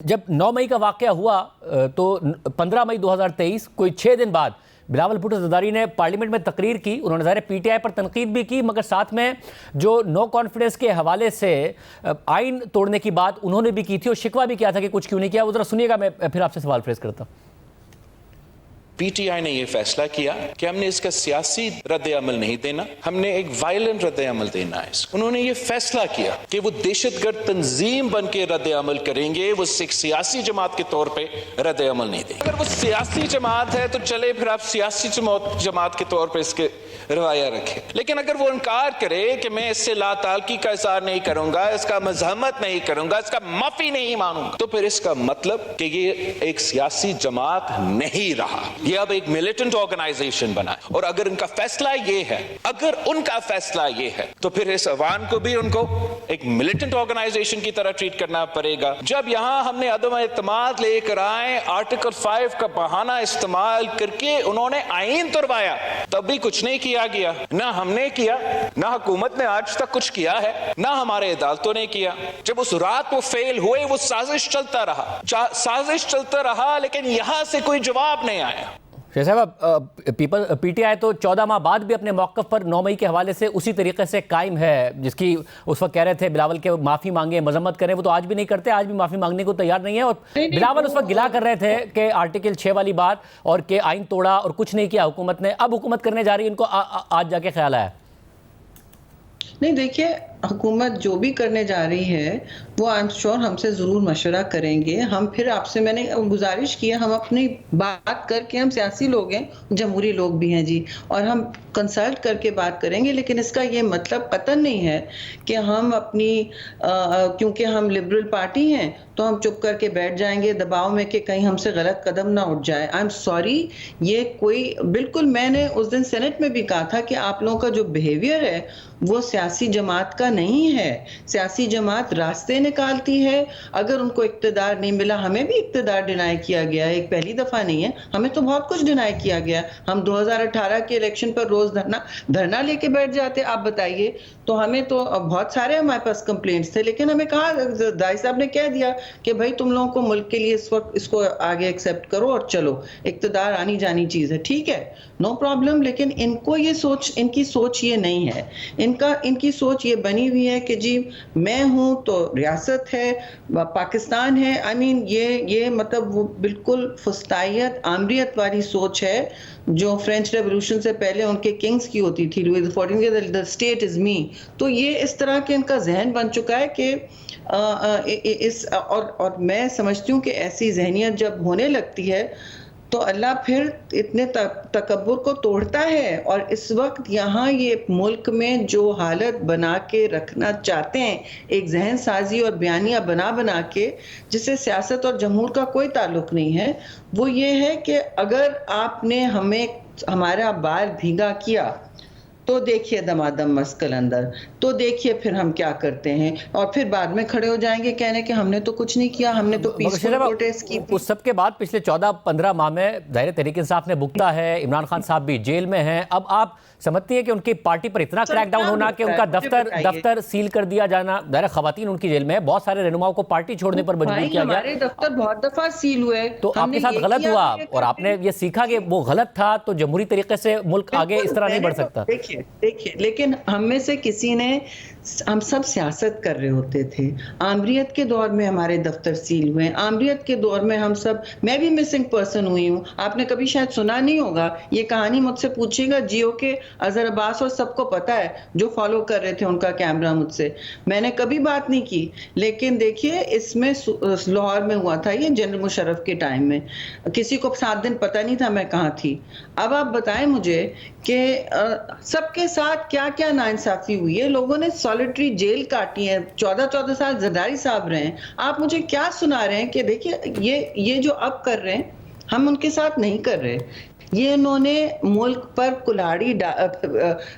جب 9 مئی کا واقعہ ہوا تو 15 مئی 2023 کوئی 6 دن بعد بلاول بھٹو زرداری نے پارلیمنٹ میں تقریر کی. انہوں نے ظاہر پی ٹی آئی پر تنقید بھی کی، مگر ساتھ میں جو نو کانفیڈنس کے حوالے سے آئین توڑنے کی بات انہوں نے بھی کی تھی اور شکوہ بھی کیا تھا کہ کچھ کیوں نہیں کیا. وہ ذرا سنیے گا، میں پھر آپ سے سوال فریز کرتا ہوں. پی ٹی آئی نے یہ فیصلہ کیا کہ ہم نے اس کا سیاسی رد عمل نہیں دینا، ہم نے ایک وائلنٹ رد عمل دینا ہے. انہوں نے یہ فیصلہ کیا کہ وہ دہشت گرد تنظیم بن کے رد عمل کریں گے، وہ ایک سیاسی جماعت کے طور پہ رد عمل نہیں دیں گے. اگر وہ سیاسی جماعت ہے تو چلے پھر آپ سیاسی جماعت کے طور پہ اس کے روایہ رکھیں، لیکن اگر وہ انکار کرے کہ میں اس سے لا تعلقی کا اظہار نہیں کروں گا، اس کا مزاحمت نہیں کروں گا، اس کا معافی نہیں مانوں گا، تو پھر اس کا مطلب کہ یہ ایک سیاسی جماعت نہیں رہا، یہ اب ایک ملیٹنٹ آرگنائزیشن بنا ہے. اور اگر ان کا فیصلہ یہ ہے، اگر ان کا فیصلہ یہ ہے تو پھر اس عوام کو بھی ان کو ایک ملیٹنٹ آرگنائزیشن کی طرح ٹریٹ کرنا پڑے گا. جب یہاں ہم نے عدم اعتماد لے کر آئے، آرٹیکل 5 کا بہانہ استعمال کر کے انہوں نے آئین توڑوایا، تب بھی کچھ نہیں کیا گیا. نہ ہم نے کیا، نہ حکومت نے آج تک کچھ کیا ہے، نہ ہمارے عدالتوں نے کیا. جب اس رات وہ فیل ہوئے، وہ سازش چلتا رہا لیکن یہاں سے کوئی جواب نہیں آیا. شیخ صاحب، پی ٹی آئی تو 14 ماہ بعد بھی اپنے موقف پر 9 مئی کے حوالے سے اسی طریقے سے قائم ہے، جس کی اس وقت کہہ رہے تھے بلاول کے معافی مانگیں، مذمت کریں. وہ تو آج بھی نہیں کرتے، آج بھی معافی مانگنے کو تیار نہیں ہے. اور بلاول اس وقت گلا کر رہے تھے کہ آرٹیکل 6 والی بات اور کہ آئین توڑا اور کچھ نہیں کیا حکومت نے. اب حکومت کرنے جا رہی ہے، ان کو آج جا کے خیال آیا؟ نہیں، دیکھیے، حکومت جو بھی کرنے جا رہی ہے وہ آئی ایم شیور ہم سے ضرور مشورہ کریں گے. ہم پھر آپ سے میں نے گزارش کی ہے، ہم اپنی بات کر کے، ہم سیاسی لوگ ہیں، جمہوری لوگ بھی ہیں جی، اور ہم کنسلٹ کر کے بات کریں گے. لیکن اس کا یہ مطلب قطعاً نہیں ہے کہ ہم اپنی کیونکہ ہم لبرل پارٹی ہیں تو ہم چپ کر کے بیٹھ جائیں گے دباؤ میں کہ کہیں ہم سے غلط قدم نہ اٹھ جائے. آئی ایم سوری، یہ کوئی بالکل، میں نے اس دن سینٹ میں بھی کہا تھا کہ آپ لوگوں کا جو بیہیویئر ہے وہ سیاسی جماعت کا نہیں ہے. سیاسی جماعت راستے نکالتی ہے. اگر ان کو اقتدار نہیں ملا، ہمیں بھی اقتدار ڈینائی کیا گیا ہے، ایک پہلی دفعہ نہیں ہے، ہمیں تو بہت کچھ ڈینائی کیا گیا. ہم 2018 کے الیکشن پر روز دھرنا لے کے بیٹھ جاتے. آپ بتائیے، تو ہمیں تو بہت سارے ہمارے پاس کمپلینٹس تھے، لیکن ہمیں کہا، دائی صاحب نے کہہ دیا کہ بھائی تم لوگوں کو ملک کے لیے اس وقت اس کو آگے ایکسیپٹ کرو اور چلو، اقتدار آنی جانی چیز ہے، ٹھیک ہے، نو پرابلم. لیکن ان کو یہ سوچ، ان کی سوچ یہ نہیں ہے. ان کی سوچ یہ بنی ہوئی ہے کہ جی میں ہوں تو ریاست ہے، پاکستان ہے. آئی مین یہ مطلب وہ بالکل فسطائیت، آمریت والی سوچ ہے جو فرینچ ریولوشن سے پہلے ان کے کنگز کی ہوتی تھی، لوئی XIV کے the state is me. تو یہ اس طرح کے ان کا ذہن بن چکا ہے کہ اور میں سمجھتی ہوں کہ ایسی ذہنیت جب ہونے لگتی ہے تو اللہ پھر اتنے تکبر کو توڑتا ہے. اور اس وقت یہاں یہ ملک میں جو حالت بنا کے رکھنا چاہتے ہیں، ایک ذہن سازی اور بیانیہ بنا کے، جس سے سیاست اور جمہور کا کوئی تعلق نہیں ہے، وہ یہ ہے کہ اگر آپ نے ہمارا بال بھیگا کیا تو دیکھیے دمادم مسکل اندر، تو دیکھیے پھر ہم کیا کرتے ہیں. اور پھر بعد میں کھڑے ہو جائیں گے کہنے کہ ہم نے تو کچھ نہیں کیا، ہم نے تو پیسفل پروٹیسٹ کی تھی. اس سب کے بعد پچھلے 14-15 ماہ میں ظاہر تحریک انصاف نے بھگتا ہے، عمران خان صاحب بھی جیل میں ہیں. اب آپ سمجھتی ہیں کہ ان کی پارٹی پر اتنا کریک ڈاؤن ہونا کہ ان کا دفتر سیل کر دیا جانا؟ ظاہر خواتین ان کی جیل میں ہیں، بہت سارے رہنماؤں کو پارٹی چھوڑنے پر مجبور کیا گیا. ہمارے دفتر بہت دفعہ سیل ہوئے، تو آپ کے ساتھ غلط ہوا اور آپ نے یہ سیکھا کہ وہ غلط تھا، تو جمہوری طریقے سے ملک آگے اس طرح نہیں بڑھ سکتا. دیکھیے لیکن ہم میں سے کسی نے، ہم سب سیاست کر رہے ہوتے تھے. آمریت کے دور میں ہمارے دفتر سیل ہوئے، آمریت کے دور میں ہم سب، میں بھی مسنگ پرسن ہوئی ہوں. آپ نے کبھی شاید سنا نہیں ہوگا یہ کہانی، مجھ سے پوچھے گا جیو کے اظہر عباس، اور سب کو پتا ہے جو فالو کر رہے تھے ان کا کیمرہ مجھ سے. میں نے کبھی بات نہیں کی. لیکن دیکھیے اس میں لاہور میں ہوا تھا یہ جنرل مشرف کے ٹائم میں، کسی کو 7 دن پتہ نہیں تھا میں کہاں تھی. اب آپ بتائیں مجھے کہ سب کے ساتھ کیا کیا ناانصافی ہوئی ہے. لوگوں نے سالیٹری جیل کاٹی ہے، 14 سال زرداری صاحب رہے ہیں. آپ مجھے کیا سنا رہے ہیں کہ دیکھیے یہ جو اب کر رہے ہیں ہم ان کے ساتھ نہیں کر رہے. یہ انہوں نے ملک پر کلاڑی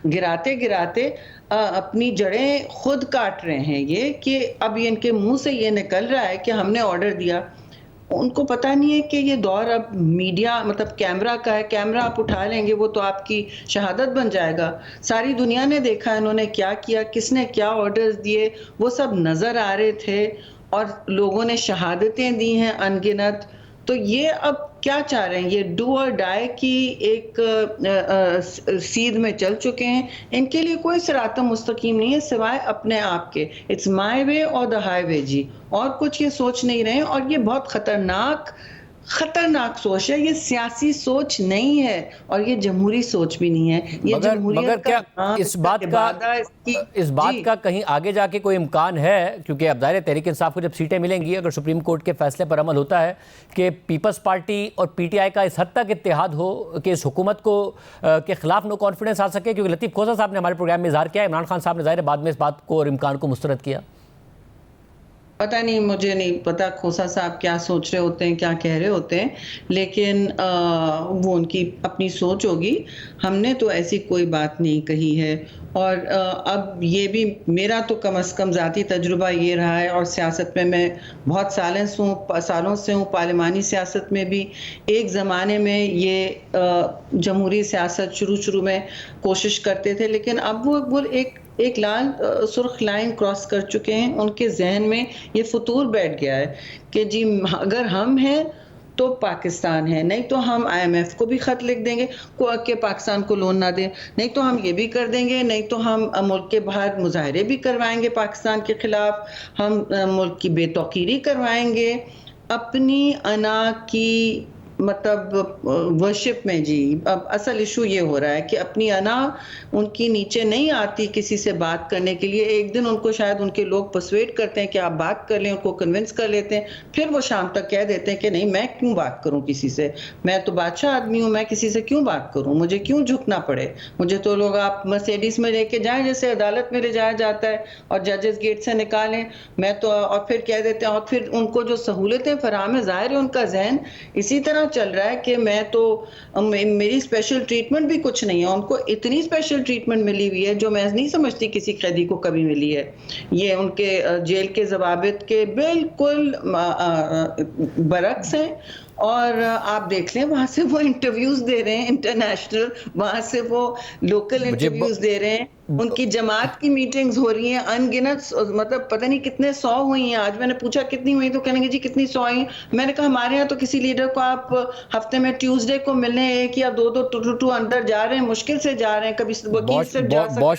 گراتے اپنی جڑیں خود کاٹ رہے ہیں. یہ کہ اب ان کے منہ سے یہ نکل رہا ہے کہ ہم نے آرڈر دیا. ان کو پتہ نہیں ہے کہ یہ دور اب میڈیا مطلب کیمرہ کا ہے. کیمرہ آپ اٹھا لیں گے وہ تو آپ کی شہادت بن جائے گا. ساری دنیا نے دیکھا انہوں نے کیا کیا، کس نے کیا آرڈرز دیے، وہ سب نظر آ رہے تھے. اور لوگوں نے شہادتیں دی ہیں ان گنت. تو یہ اب کیا چاہ رہے ہیں؟ یہ ڈو اور ڈائی کی ایک سیدھ میں چل چکے ہیں. ان کے لیے کوئی صراط مستقیم نہیں ہے سوائے اپنے آپ کے. اٹس مائی وے اور دا ہائی وے جی. اور کچھ یہ سوچ نہیں رہے ہیں. اور یہ بہت خطرناک سوچ ہے. یہ سیاسی سوچ نہیں ہے اور یہ جمہوری سوچ بھی نہیں ہے. یہ مگر جمہوریت کیا کا اس بات کا کہیں آگے جا کے کوئی امکان ہے؟ کیونکہ اب ظاہر تحریک انصاف کو جب سیٹیں ملیں گی، اگر سپریم کورٹ کے فیصلے پر عمل ہوتا ہے کہ پیپلز پارٹی اور پی ٹی آئی کا اس حد تک اتحاد ہو کہ اس حکومت کو کے خلاف نو کانفیڈنس آ سکے. کیونکہ لطیف کھوسہ صاحب نے ہمارے پروگرام میں اظہار کیا، عمران خان صاحب نے ظاہر بعد میں اس بات کو اور امکان کو مسترد کیا. پتہ نہیں، مجھے نہیں پتا کھوسہ صاحب کیا سوچ رہے ہوتے ہیں، کیا کہہ رہے ہوتے ہیں، لیکن وہ ان کی اپنی سوچ ہوگی. ہم نے تو ایسی کوئی بات نہیں کہی ہے. اور اب یہ بھی میرا تو کم از کم ذاتی تجربہ یہ رہا ہے، اور سیاست میں بہت سالوں سے ہوں، پارلیمانی سیاست میں بھی. ایک زمانے میں یہ جمہوری سیاست شروع میں کوشش کرتے تھے، لیکن اب وہ ایک لال سرخ لائن کراس کر چکے ہیں. ان کے ذہن میں یہ فطور بیٹھ گیا ہے کہ جی اگر ہم ہیں تو پاکستان ہے، نہیں تو ہم آئی ایم ایف کو بھی خط لکھ دیں گے کہ پاکستان کو لون نہ دیں، نہیں تو ہم یہ بھی کر دیں گے، نہیں تو ہم ملک کے باہر مظاہرے بھی کروائیں گے پاکستان کے خلاف، ہم ملک کی بے توقیری کروائیں گے. اپنی انا کی مطلب ورشپ میں جی اب اصل ایشو یہ ہو رہا ہے کہ اپنی انا ان کی نیچے نہیں آتی کسی سے بات کرنے کے لیے. ایک دن ان کو شاید ان کے لوگ پرسویٹ کرتے ہیں کہ آپ بات کر لیں، ان کو کنونس کر لیتے ہیں، پھر وہ شام تک کہہ دیتے ہیں کہ نہیں میں کیوں بات کروں کسی سے، میں تو بادشاہ آدمی ہوں، میں کسی سے کیوں بات کروں، مجھے کیوں جھکنا پڑے. مجھے تو لوگ آپ مرسیڈیز میں لے کے جائیں جیسے عدالت میں لے جایا جاتا ہے اور ججز گیٹ سے نکالیں، میں تو اور پھر کہہ دیتے ہیں. اور پھر ان کو جو سہولتیں فراہم ہے، ظاہر ہے ان کا ذہن اسی طرح چل رہا ہے کہ میں تو میری اسپیشل ٹریٹمنٹ بھی کچھ نہیں ہے. ان کو اتنی اسپیشل ٹریٹمنٹ ملی ہوئی ہے جو میں نہیں سمجھتی کسی قیدی کو کبھی ملی ہے. یہ ان کے جیل کے ضوابط کے بالکل برعکس ہیں. اور آپ دیکھ لیں وہاں سے وہ انٹرویوز دے رہے ہیں انٹرنیشنل، وہاں سے وہ لوکل انٹرویوز دے رہے ہیں. ان کی جماعت کی میٹنگز ہو رہی ہیں ان گنت، مطلب پتہ نہیں کتنے 100 ہوئی ہیں. آج میں نے پوچھا کتنی ہوئی تو کہنے گے جی کتنی 100 ہوئی. میں نے کہا ہمارے ہاں تو کسی لیڈر کو آپ ہفتے میں ٹیوزڈے کو ملنے ایک یا دو اندر جا رہے ہیں، مشکل سے جا رہے ہیں، کبھی وکیل سے جا سکتے ہیں.